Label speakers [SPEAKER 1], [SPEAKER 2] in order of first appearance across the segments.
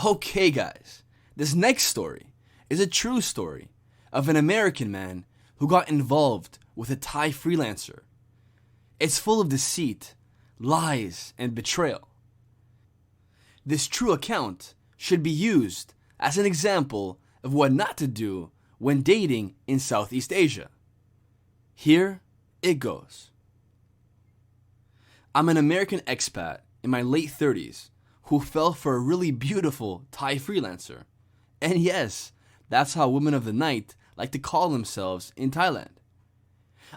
[SPEAKER 1] Okay, guys, this next story is a true story of an American man who got involved with a Thai freelancer. It's full of deceit, lies, and betrayal. This true account should be used as an example of what not to do when dating in Southeast Asia. Here it goes. I'm an American expat in my late 30s who fell for a really beautiful Thai freelancer. And yes, that's how women of the night like to call themselves in Thailand.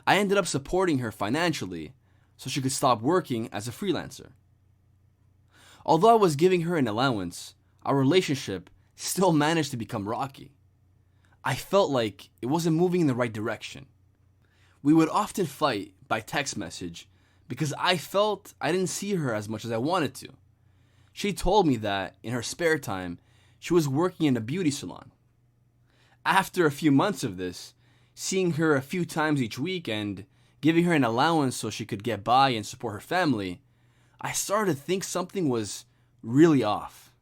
[SPEAKER 1] I ended up supporting her financially so she could stop working as a freelancer. Although I was giving her an allowance, our relationship still managed to become rocky. I felt like it wasn't moving in the right direction. We would often fight by text message because I felt I didn't see her as much as I wanted to. She told me that in her spare time, she was working in a beauty salon. After a few months of this, seeing her a few times each week and giving her an allowance so she could get by and support her family, I started to think something was really off.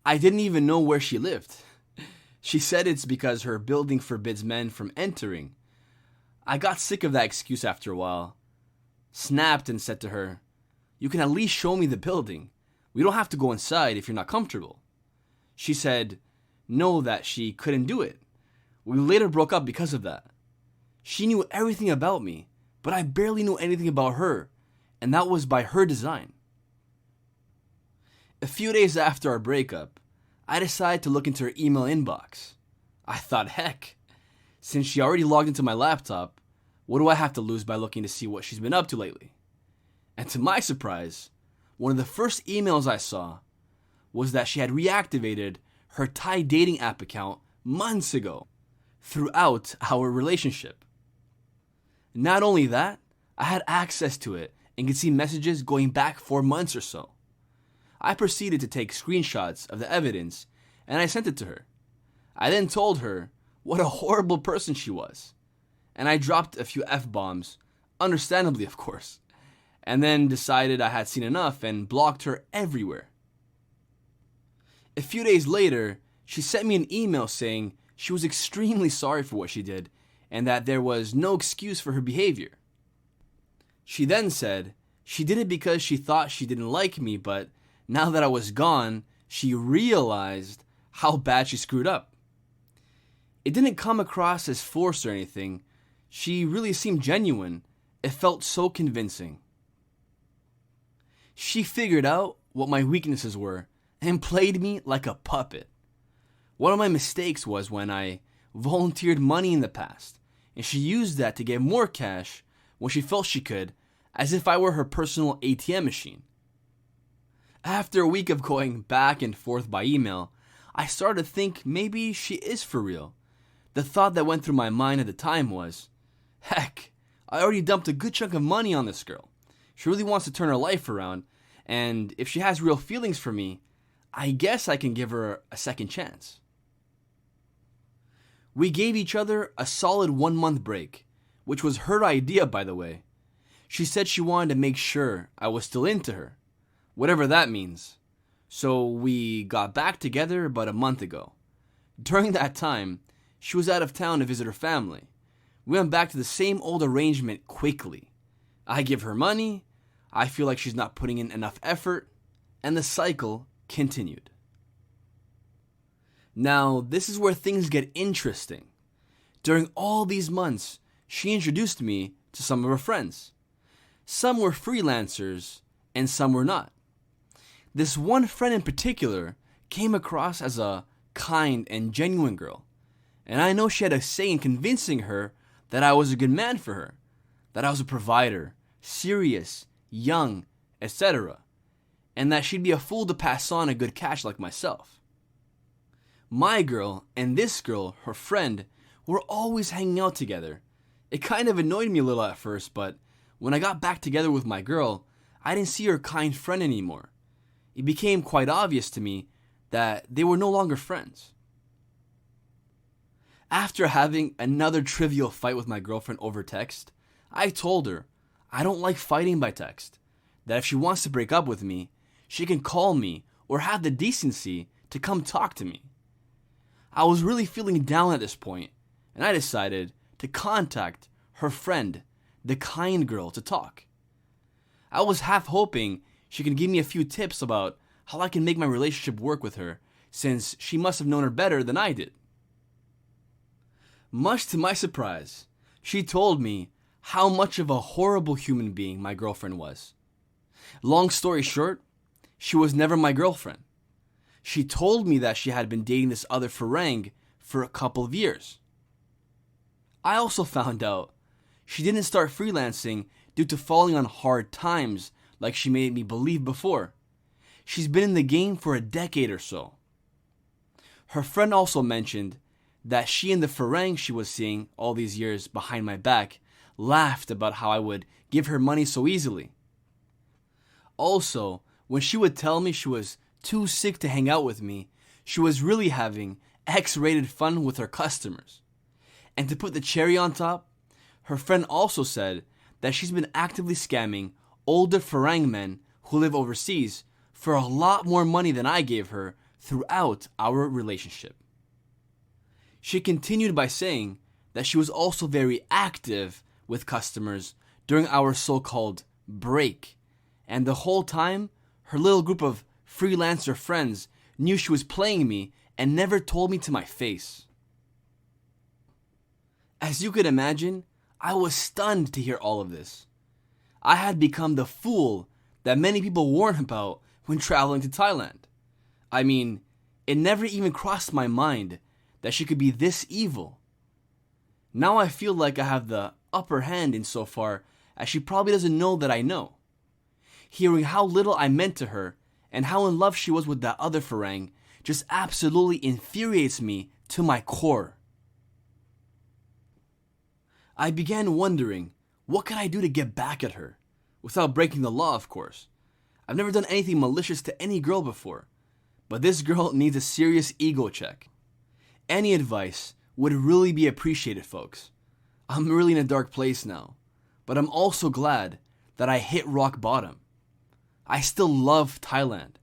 [SPEAKER 1] I didn't even know where she lived. She said it's because her building forbids men from entering. I got sick of that excuse after a while, snapped and said to her, "You can at least show me the building. We don't have to go inside if you're not comfortable." She said no, that she couldn't do it. We later broke up because of that. She knew everything about me, but I barely knew anything about her, and that was by her design. A few days after our breakup, I decided to look into her email inbox. I thought, heck, since she already logged into my laptop, what do I have to lose by looking to see what she's been up to lately? And to my surprise, one of the first emails I saw was that she had reactivated her Thai dating app account months ago throughout our relationship. Not only that, I had access to it and could see messages going back 4 months or so. I proceeded to take screenshots of the evidence and I sent it to her. I then told her what a horrible person she was. And I dropped a few F-bombs, understandably of course, and then decided I had seen enough and blocked her everywhere. A few days later, she sent me an email saying she was extremely sorry for what she did and that there was no excuse for her behavior. She then said she did it because she thought she didn't like me, but now that I was gone, she realized how bad she screwed up. It didn't come across as forced or anything. She really seemed genuine. It felt so convincing. She figured out what my weaknesses were and played me like a puppet. One of my mistakes was when I volunteered money in the past, and she used that to get more cash when she felt she could, as if I were her personal ATM machine. After a week of going back and forth by email, I started to think maybe she is for real. The thought that went through my mind at the time was, heck, I already dumped a good chunk of money on this girl. She really wants to turn her life around, and if she has real feelings for me, I guess I can give her a second chance. We gave each other a solid 1 month break, which was her idea, by the way. She said she wanted to make sure I was still into her, whatever that means. So we got back together about a month ago. During that time, she was out of town to visit her family. We went back to the same old arrangement quickly. I give her money, I feel like she's not putting in enough effort, and the cycle continued. Now, this is where things get interesting. During all these months, she introduced me to some of her friends. Some were freelancers, and some were not. This one friend in particular came across as a kind and genuine girl, and I know she had a say in convincing her that I was a good man for her, that I was a provider, serious, young, etc., and that she'd be a fool to pass on a good catch like myself. My girl and this girl, her friend, were always hanging out together. It kind of annoyed me a little at first, but when I got back together with my girl, I didn't see her kind friend anymore. It became quite obvious to me that they were no longer friends. After having another trivial fight with my girlfriend over text, I told her I don't like fighting by text, that if she wants to break up with me, she can call me or have the decency to come talk to me. I was really feeling down at this point, and I decided to contact her friend, the kind girl, to talk. I was half hoping she could give me a few tips about how I can make my relationship work with her, since she must have known her better than I did. Much to my surprise, she told me how much of a horrible human being my girlfriend was. Long story short, she was never my girlfriend. She told me that she had been dating this other Farang for a couple of years. I also found out she didn't start freelancing due to falling on hard times like she made me believe before. She's been in the game for a decade or so. Her friend also mentioned that she and the Farang she was seeing all these years behind my back laughed about how I would give her money so easily. Also, when she would tell me she was too sick to hang out with me, she was really having X-rated fun with her customers. And to put the cherry on top, her friend also said that she's been actively scamming older Farang men who live overseas for a lot more money than I gave her throughout our relationship. She continued by saying that she was also very active with customers during our so-called break, and the whole time, her little group of Freelancer friends knew she was playing me and never told me to my face. As you could imagine, I was stunned to hear all of this. I had become the fool that many people warn about when traveling to Thailand. I mean, it never even crossed my mind that she could be this evil. Now I feel like I have the upper hand insofar as she probably doesn't know that I know. Hearing how little I meant to her and how in love she was with that other Farang just absolutely infuriates me to my core. I began wondering, what could I do to get back at her? Without breaking the law, of course. I've never done anything malicious to any girl before, but this girl needs a serious ego check. Any advice would really be appreciated, folks. I'm really in a dark place now, but I'm also glad that I hit rock bottom. I still love Thailand.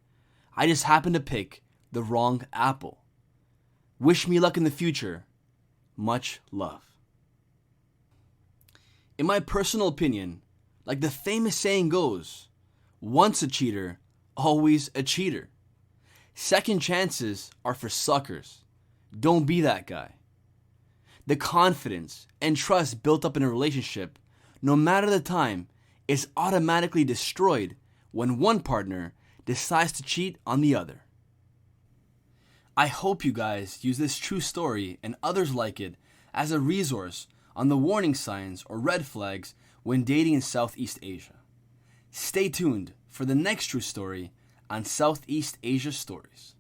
[SPEAKER 1] I just happened to pick the wrong apple. Wish me luck in the future. Much love. In my personal opinion, like the famous saying goes, once a cheater, always a cheater. Second chances are for suckers. Don't be that guy. The confidence and trust built up in a relationship, no matter the time, is automatically destroyed when one partner decides to cheat on the other. I hope you guys use this true story and others like it as a resource on the warning signs or red flags when dating in Southeast Asia. Stay tuned for the next true story on Southeast Asia Stories.